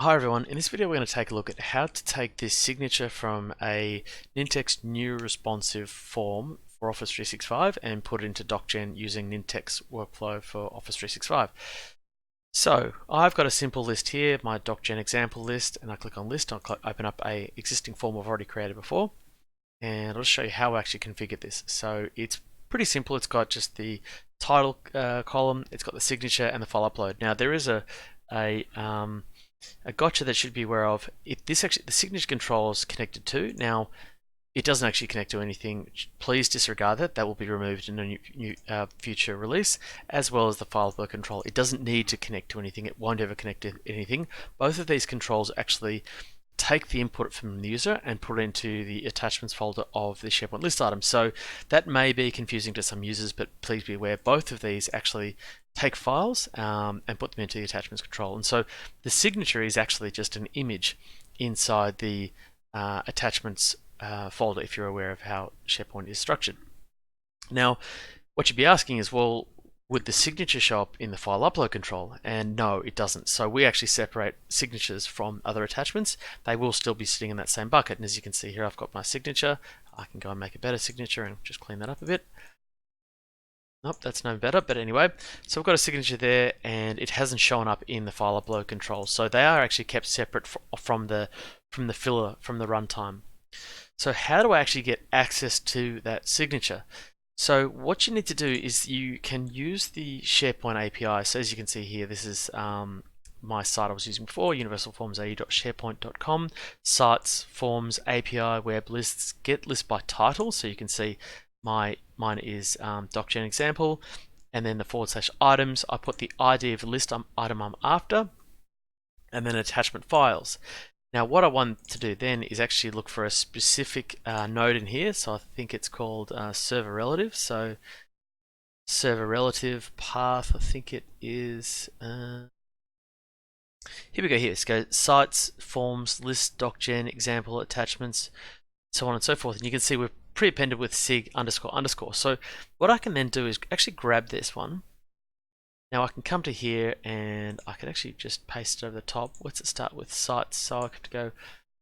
Hi everyone, in this video we're going to take a look at how to take this signature from a Nintex New Responsive Form for Office 365 and put it into DocGen using Nintex Workflow for Office 365. So I've got a simple list here, my DocGen example list, and I click on list, I'll open up a existing form I've already created before, and I'll just show you how I actually configured this. So it's pretty simple, it's got just the title column, it's got the signature and the file upload. Now there is a gotcha that should be aware of. If this actually the signature control is connected to, now it doesn't actually connect to anything. Please disregard that. That will be removed in a new future release, as well as the file upload control. It doesn't need to connect to anything. It won't ever connect to anything. Both of these controls actually take the input from the user and put it into the attachments folder of the SharePoint list item. So that may be confusing to some users, but please be aware both of these actually take files and put them into the attachments control. And so the signature is actually just an image inside the attachments folder, if you're aware of how SharePoint is structured. Now, what you'd be asking is, well, would the signature show up in the file upload control? And no, it doesn't. So we actually separate signatures from other attachments. They will still be sitting in that same bucket. And as you can see here, I've got my signature. I can go and make a better signature and just clean that up a bit. Nope, that's no better, but anyway, so we've got a signature there and it hasn't shown up in the file upload control. So they are actually kept separate from the filler, from the runtime. So how do I actually get access to that signature? So what you need to do is you can use the SharePoint API. So as you can see here, this is my site I was using before, universalforms.sharepoint.com, sites, forms, API, web lists, get list by title. So you can see mine is DocGen example, and then the /items. I put the ID of the list item I'm after, and then attachment files. Now what I want to do then is actually look for a specific node in here. So I think it's called server relative. So server relative path, I think it is, here we go. Here, let's go sites, forms, list, DocGen, example, attachments, so on and so forth. And you can see we're pre-appended with sig __. So what I can then do is actually grab this one. Now I can come to here and I can actually just paste it over the top. Let's start with sites, so I have to go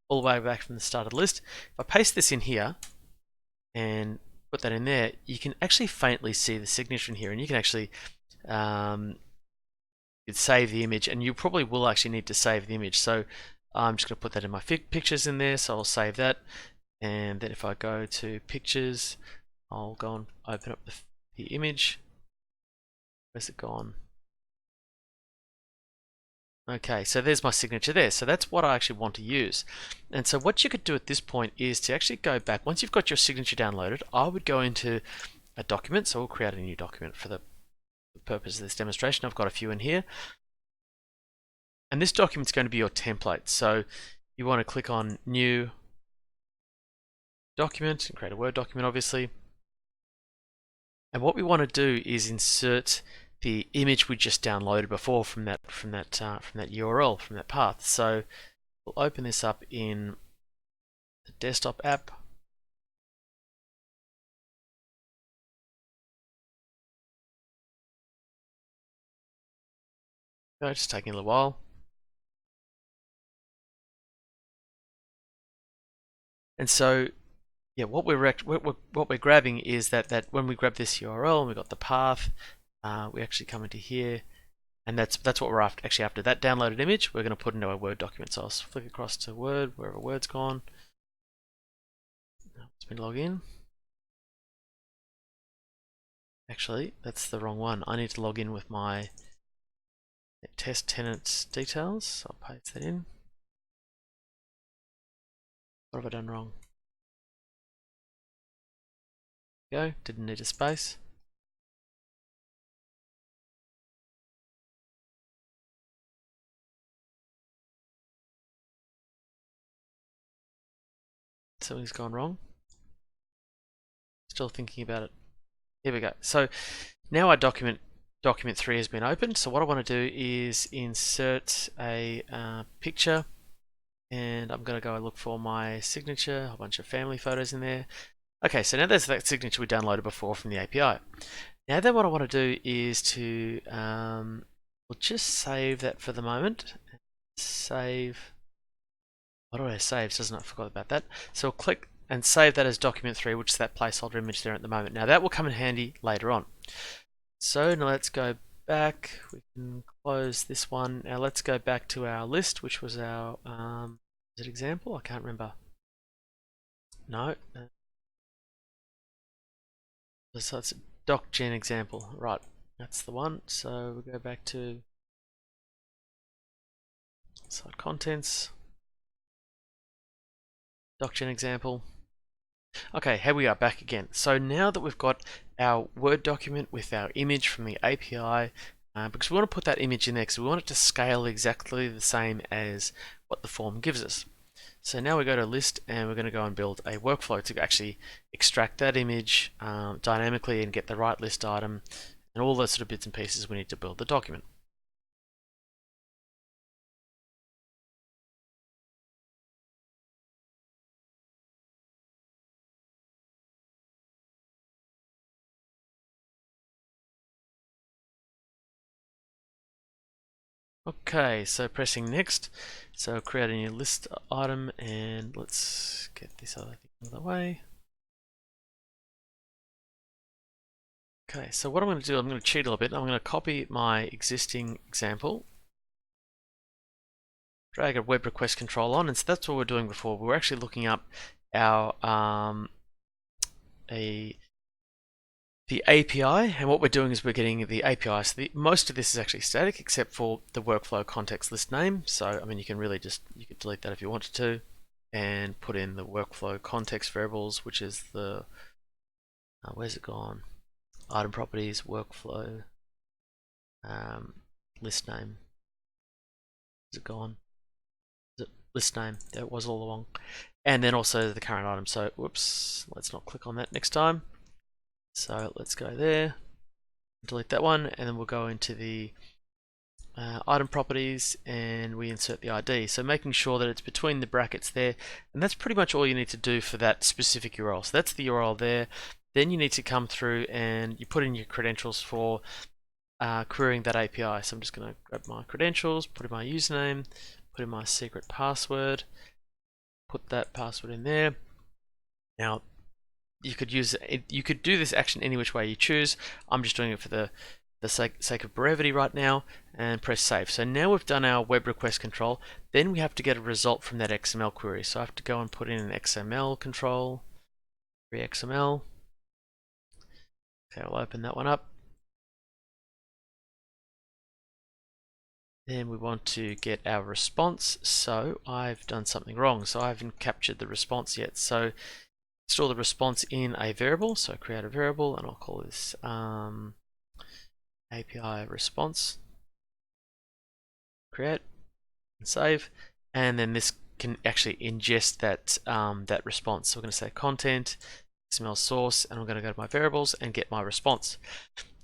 all the way back from the start of the list. If I paste this in here and put that in there, you can actually faintly see the signature in here, and you can actually save the image, and you probably will actually need to save the image. So I'm just going to put that in my pictures in there, so I'll save that. And then if I go to pictures, I'll go and open up the image. Where's it gone? Okay, so there's my signature there. So that's what I actually want to use. And so what you could do at this point is to actually go back. Once you've got your signature downloaded, I would go into a document. So we'll create a new document for the purpose of this demonstration. I've got a few in here. And this document's going to be your template. So you want to click on New Document and create a Word document, obviously. And what we want to do is insert the image we just downloaded before from that URL, from that path. So we'll open this up in the desktop app. It's just taking a little while. And so, yeah, what we're grabbing is that when we grab this URL and we've got the path, we actually come into here, and that's what we're after. Actually, after that downloaded image, we're going to put into our Word document. So I'll flick across to Word, wherever Word's gone. Let me log in. Actually, that's the wrong one. I need to log in with my test tenants details. So I'll paste that in. What have I done wrong? Go, didn't need a space. Something's gone wrong. Still thinking about it. Here we go. So now our document 3 has been opened. So what I want to do is insert a picture, and I'm going to go and look for my signature, a whole bunch of family photos in there. Okay, so now there's that signature we downloaded before from the API. Now then what I want to do is to we'll just save that for the moment. save. What do I save? Doesn't I forgot about that. So we'll click and save that as document 3, which is that placeholder image there at the moment. Now that will come in handy later on. So now let's go back. We can close this one. Now let's go back to our list, which was our is it example? I can't remember. No. So it's a DocGen example. Right. That's the one. So we'll go back to site contents. DocGen example. Okay, here we are back again. So now that we've got our Word document with our image from the API, because we want to put that image in there because we want it to scale exactly the same as what the form gives us. So now we go to list and we're going to go and build a workflow to actually extract that image dynamically and get the right list item and all those sort of bits and pieces we need to build the document. Okay, so pressing next, so create a new list item and let's get this other thing out of the way. Okay, so what I'm going to do, I'm going to cheat a little bit. I'm going to copy my existing example, drag a web request control on, and so that's what we're doing before. We're actually looking up our the API, and what we're doing is we're getting the API. So most of this is actually static, except for the workflow context list name. So I mean, you can really you could delete that if you wanted to, and put in the workflow context variables, which is the where's it gone? Item properties, workflow, list name. Is it gone? Is it list name? There it was all along. And then also the current item. So whoops, let's not click on that next time. So let's go there, delete that one, and then we'll go into the item properties and we insert the ID. So making sure that it's between the brackets there, and that's pretty much all you need to do for that specific URL. So that's the URL there. Then you need to come through and you put in your credentials for querying that API. So I'm just going to grab my credentials, put in my username, put in my secret password, put that password in there. Now you could do this action any which way you choose. I'm just doing it for the sake of brevity right now, and press save. So now we've done our web request control. Then we have to get a result from that XML query. So I have to go and put in an XML control, XML. Okay, I'll open that one up. Then we want to get our response. So I've done something wrong. So I haven't captured the response yet. So store the response in a variable. So create a variable, and I'll call this API response. Create and save, and then this can actually ingest that that response. So we're going to say content XML source, and I'm going to go to my variables and get my response.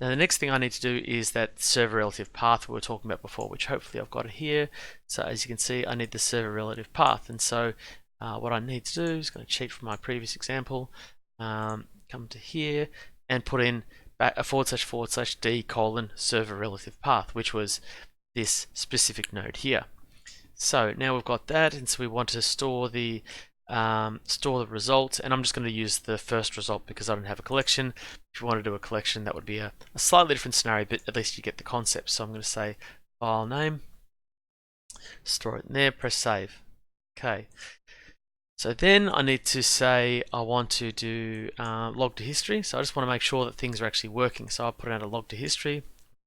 Now the next thing I need to do is that server relative path we were talking about before, which hopefully I've got it here. So as you can see, I need the server relative path, and so what I need to do is going to cheat from my previous example, come to here and put in a // d : server relative path, which was this specific node here. So now we've got that, and so we want to store the result, and I'm just going to use the first result because I don't have a collection. If you want to do a collection, that would be a slightly different scenario, but at least you get the concept. So I'm going to say file name, store it in there, press save. Okay. So then I need to say I want to do log to history. So I just want to make sure that things are actually working. So I'll put out a log to history.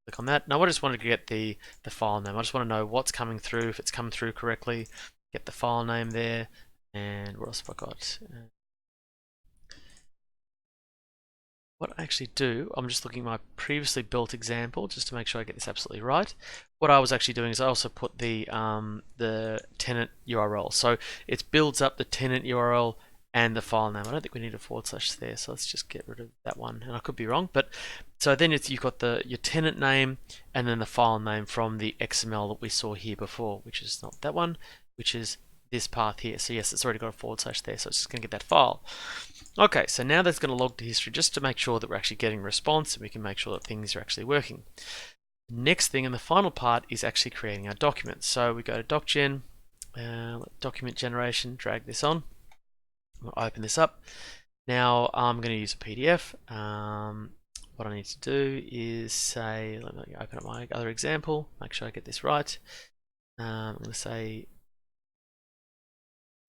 Click on that. Now I just want to get the file name. I just want to know what's coming through, if it's coming through correctly. Get the file name there. And what else have I got? What I actually do, I'm just looking at my previously built example just to make sure I get this absolutely right. What I was actually doing is I also put the tenant URL. So it builds up the tenant URL and the file name. I don't think we need a / there, so let's just get rid of that one. And I could be wrong, but so then you've got your tenant name and then the file name from the XML that we saw here before, which is not that one, which is this path here. So yes, it's already got a / there, so it's just going to get that file. Okay, so now that's going to log to history just to make sure that we're actually getting response and we can make sure that things are actually working. Next thing, and the final part, is actually creating our document. So we go to DocGen, document generation, drag this on. I'll open this up. Now I'm going to use a PDF. What I need to do is say, let me open up my other example, make sure I get this right. I'm going to say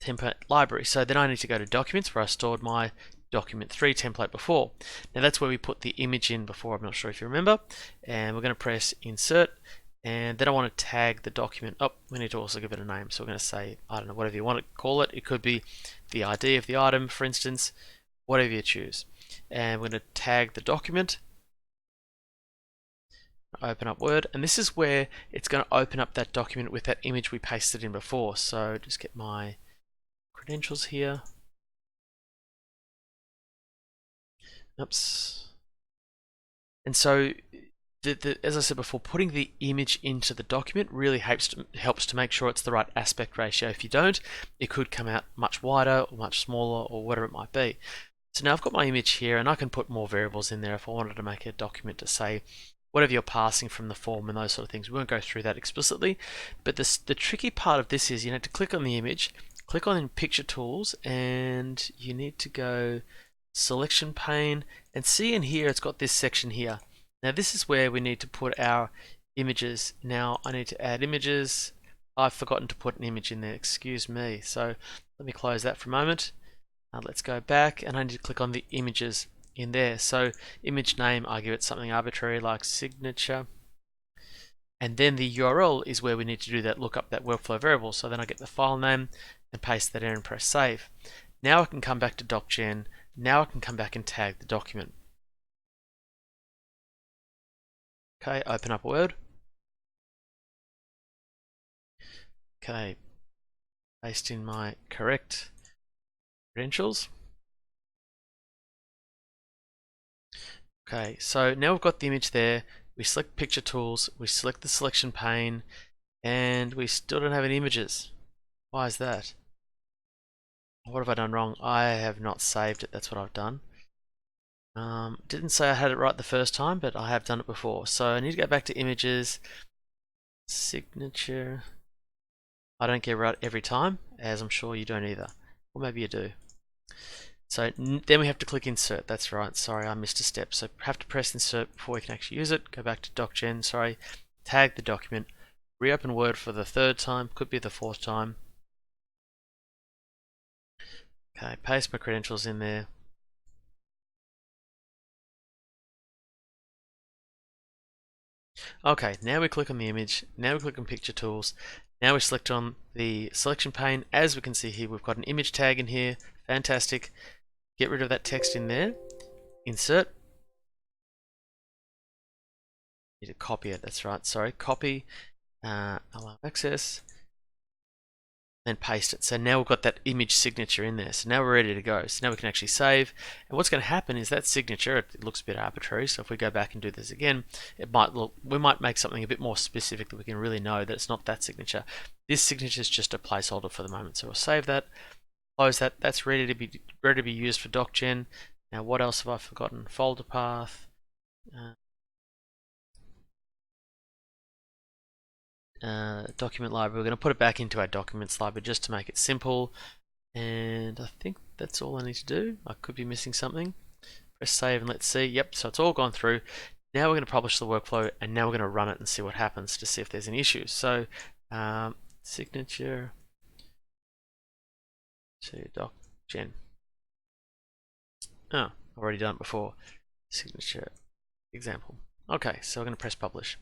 template library. So then I need to go to documents where I stored my document 3 template before. Now that's where we put the image in before, I'm not sure if you remember. And we're going to press insert, and then I want to tag the document. Oh, we need to also give it a name. So we're going to say, I don't know, whatever you want to call it. It could be the ID of the item, for instance, whatever you choose. And we're going to tag the document. Open up Word, and this is where it's going to open up that document with that image we pasted in before. So just get my credentials here. Oops. And so, as I said before, putting the image into the document really helps to make sure it's the right aspect ratio. If you don't, it could come out much wider or much smaller or whatever it might be. So now I've got my image here, and I can put more variables in there if I wanted to make a document to say whatever you're passing from the form and those sort of things. We won't go through that explicitly, but the tricky part of this is you need to click on the image, click on Picture Tools, and you need to go Selection Pane, and see in here it's got this section here. Now this is where we need to put our images. Now I need to add images. I've forgotten to put an image in there, excuse me. So let me close that for a moment. Let's go back, and I need to click on the images in there. So image name, I give it something arbitrary like signature, and then the URL is where we need to do that, look up that workflow variable. So then I get the file name and paste that in and press save. Now I can come back to DocGen. Now I can come back and tag the document. Okay, open up Word. Okay, paste in my correct credentials. Okay, so now we've got the image there. We select Picture Tools, we select the selection pane, and we still don't have any images. Why is that? What have I done wrong? I have not saved it, that's what I've done. Didn't say I had it right the first time, but I have done it before. So I need to go back to images, signature. I don't get it right every time, as I'm sure you don't either. Or maybe you do. So then we have to click insert. That's right. Sorry, I missed a step. So have to press insert before we can actually use it. Go back to DocGen. Sorry. Tag the document. Reopen Word for the 3rd time. Could be the 4th time. Okay. Paste my credentials in there. Okay. Now we click on the image. Now we click on Picture Tools. Now we select on the selection pane. As we can see here, we've got an image tag in here. Fantastic. Get rid of that text in there. Insert. Need to copy it. That's right. Sorry. Copy. Allow access. Then paste it. So now we've got that image signature in there. So now we're ready to go. So now we can actually save. And what's going to happen is that signature, it looks a bit arbitrary. So if we go back and do this again, it might look, we might make something a bit more specific that we can really know that it's not that signature. This signature is just a placeholder for the moment. So we'll save that. Close that. That's ready to be used for DocGen. Now what else have I forgotten? Folder path. Document library. We're going to put it back into our documents library just to make it simple. And I think that's all I need to do. I could be missing something. Press save and let's see. Yep, so it's all gone through. Now we're going to publish the workflow, and now we're going to run it and see what happens to see if there's any issues. So signature to DocGen. Oh, I've already done it before. Signature example. Okay, so we're going to press publish.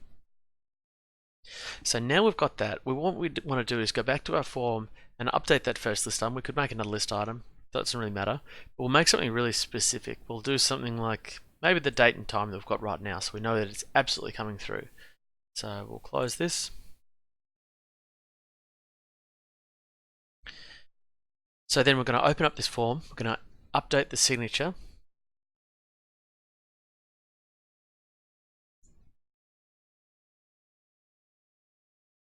So now we've got that. What we want to do is go back to our form and update that first list item. We could make another list item. That doesn't really matter. But we'll make something really specific. We'll do something like maybe the date and time that we've got right now, so we know that it's absolutely coming through. So we'll close this. So then we're going to open up this form. We're going to update the signature.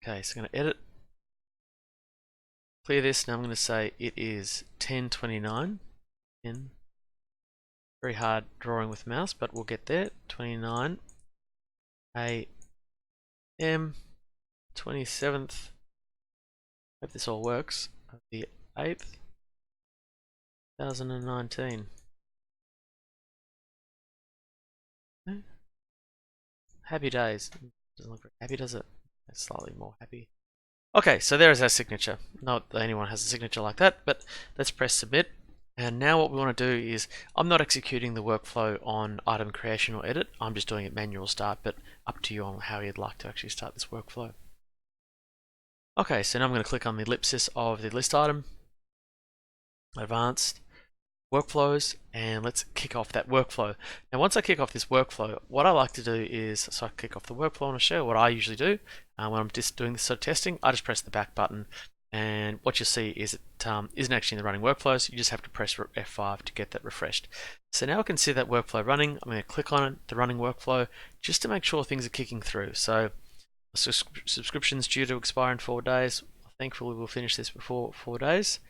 Okay, so I'm going to edit, clear this. Now I'm going to say it is 1029. Very hard drawing with mouse, but we'll get there. 29 A M 27th. Hope this all works. The 8th, 2019. Happy days. Doesn't look very happy, does it? It's slightly more happy. Okay, so there is our signature. Not that anyone has a signature like that, but let's press submit. And now what we want to do is, I'm not executing the workflow on item creation or edit. I'm just doing it manual start, but up to you on how you'd like to actually start this workflow. Okay, so now I'm going to click on the ellipsis of the list item, advanced, workflows, and let's kick off that workflow. Now once I kick off this workflow, what I like to do is, so I kick off the workflow and I'll show what I usually do when I'm just doing this sort of testing. I just press the back button, and what you'll see is it isn't actually in the running workflows. You just have to press F5 to get that refreshed. So now I can see that workflow running. I'm going to click on it, the running workflow, just to make sure things are kicking through. So subscription's due to expire in 4 days. Thankfully we'll finish this before 4 days.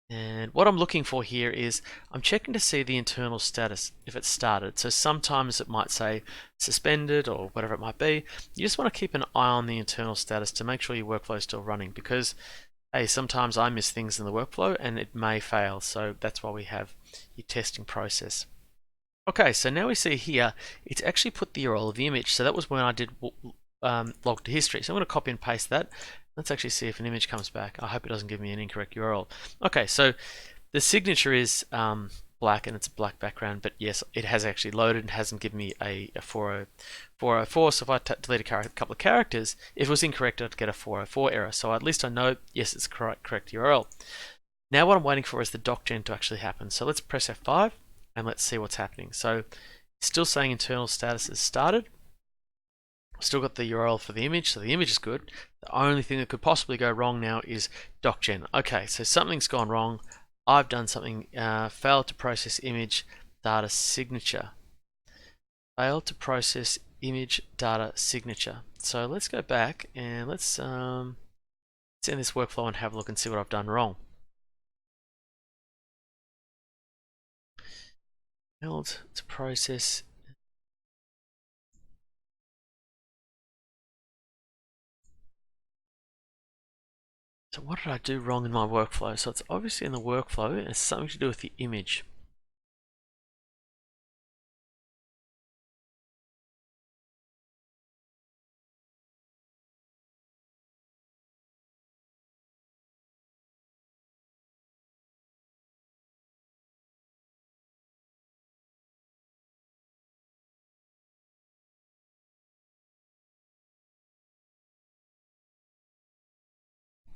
And what I'm looking for here is I'm checking to see the internal status if it's started. So sometimes it might say suspended or whatever it might be. You just want to keep an eye on the internal status to make sure your workflow is still running, because hey, sometimes I miss things in the workflow and it may fail. So that's why we have your testing process. Okay, so now we see here it's actually put the URL of the image. So that was when I did log to history. So I'm going to copy and paste that. Let's actually see if an image comes back. I hope it doesn't give me an incorrect URL. Okay, so the signature is black and it's a black background, but yes, it has actually loaded and hasn't given me a 404. So if I delete a couple of characters, if it was incorrect, I'd get a 404 error. So at least I know, yes, it's correct URL. Now what I'm waiting for is the DocGen to actually happen. So let's press F5 and let's see what's happening. So still saying internal status is started. Still got the URL for the image, so the image is good. The only thing that could possibly go wrong now is DocGen. Okay, so something's gone wrong. I've done something, failed to process image data signature. Failed to process image data signature. So let's go back and let's end this workflow and have a look and see what I've done wrong. Failed to process. So what did I do wrong in my workflow? So it's obviously in the workflow, and it's something to do with the image.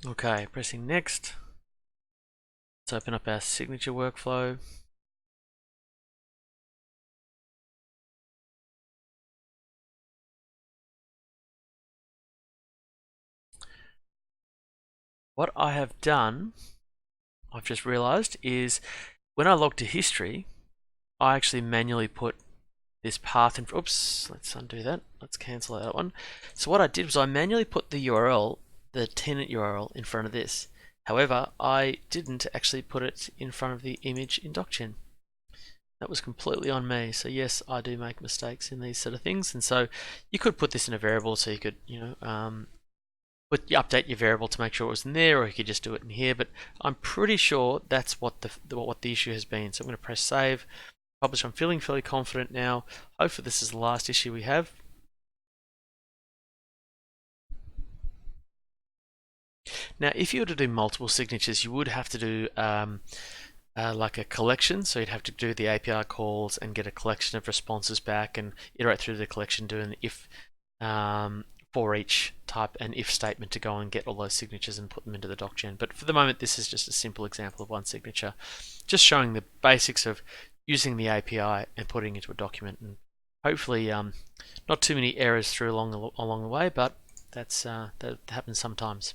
Okay, pressing next. Let's open up our signature workflow. What I have done, I've just realized, is when I log to history, I actually manually put this path in. Oops, let's undo that. Let's cancel that one. So what I did was I manually put the URL, the tenant URL, in front of this. However, I didn't actually put it in front of the image in DocGen. That was completely on me. So yes, I do make mistakes in these sort of things, and so you could put this in a variable, so you could, update your variable to make sure it was in there, or you could just do it in here. But I'm pretty sure that's what the issue has been. So I'm going to press save, publish. I'm feeling fairly confident now. Hopefully this is the last issue we have. Now, if you were to do multiple signatures, you would have to do like a collection. So you'd have to do the API calls and get a collection of responses back and iterate through the collection, doing the if for each type an if statement to go and get all those signatures and put them into the DocGen. But for the moment, this is just a simple example of one signature, just showing the basics of using the API and putting it into a document, and hopefully not too many errors through along the way, but that happens sometimes.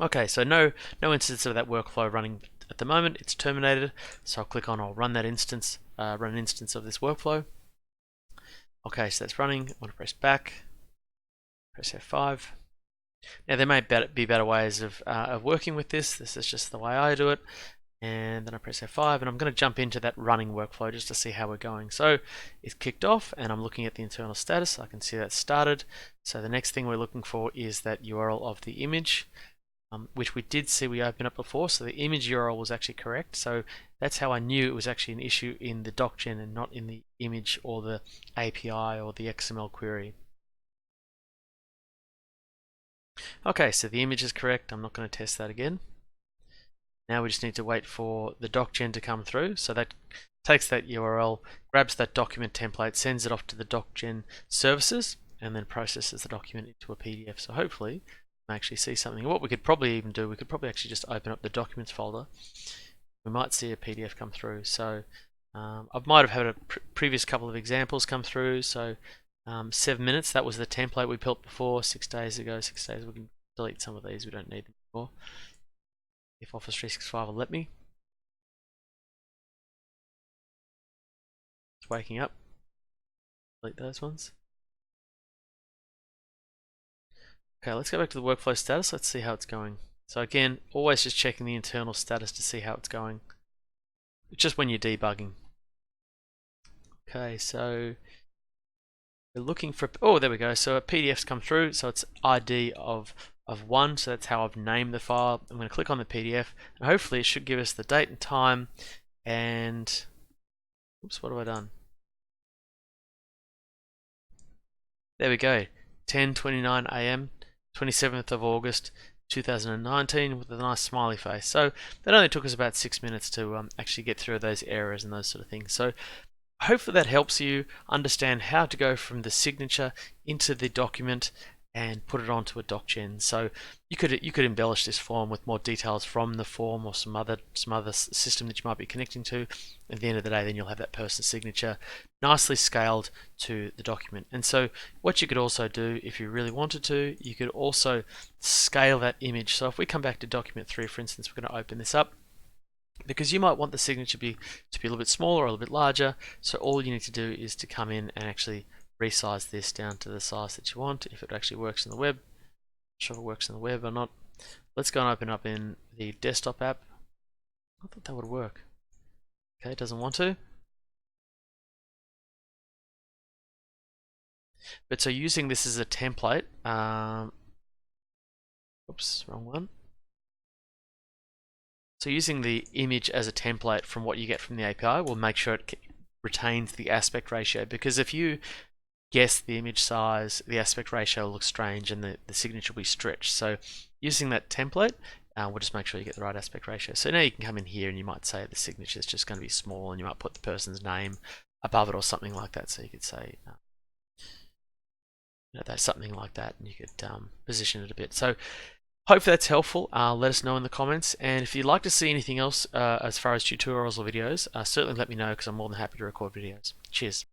Okay, so no instance of that workflow running at the moment. It's terminated. So I'll run that instance, run an instance of this workflow. Okay, so that's running. I want to press back, press F5. Now there may be better ways of working with this. This is just the way I do it. and then I press F5, and I'm going to jump into that running workflow just to see how we're going. So it's kicked off, and I'm looking at the internal status. I can see that started. So the next thing we're looking for is that URL of the image, which we did see we opened up before. So the image URL was actually correct. So that's how I knew it was actually an issue in the DocGen and not in the image or the API or the XML query. Okay, so the image is correct. I'm not going to test that again. Now we just need to wait for the DocGen to come through. So that takes that URL, grabs that document template, sends it off to the DocGen services, and then processes the document into a PDF. So hopefully we'll actually see something. What we could probably even do, we could probably actually just open up the documents folder. We might see a PDF come through. So I might have had a previous couple of examples come through. So 7 minutes, that was the template we built before 6 days ago. 6 days, we can delete some of these, we don't need them anymore. If Office 365 will let me. It's waking up. Delete those ones. Okay, let's go back to the workflow status. Let's see how it's going. So again, always just checking the internal status to see how it's going. It's just when you're debugging. Okay, so we're looking for, oh, there we go. So a PDF's come through. So it's ID of 1, so that's how I've named the file. I'm going to click on the PDF, and hopefully it should give us the date and time, and oops, what have I done? There we go, 10:29 AM, 27th of August 2019, with a nice smiley face. So that only took us about 6 minutes to actually get through those errors and those sort of things. So hopefully that helps you understand how to go from the signature into the document and put it onto a DocGen. So you could embellish this form with more details from the form or some other system that you might be connecting to. At the end of the day, then you'll have that person's signature nicely scaled to the document. And so what you could also do, if you really wanted to, you could also scale that image. So if we come back to document 3, for instance, we're going to open this up, because you might want the signature to be a little bit smaller or a little bit larger. So all you need to do is to come in and actually resize this down to the size that you want, if it actually works in the web. Not sure if it works in the web or not. Let's go and open up in the desktop app. I thought that would work. Okay, it doesn't want to. But so using this as a template, oops, wrong one. So using the image as a template from what you get from the API will make sure it retains the aspect ratio, because if you guess the image size, the aspect ratio will look strange and the signature will be stretched. So using that template, we'll just make sure you get the right aspect ratio. So now you can come in here and you might say the signature is just going to be small, and you might put the person's name above it or something like that. So you could say that's something like that, and you could position it a bit. So hopefully that's helpful. Let us know in the comments, and if you'd like to see anything else as far as tutorials or videos, certainly let me know, because I'm more than happy to record videos. Cheers.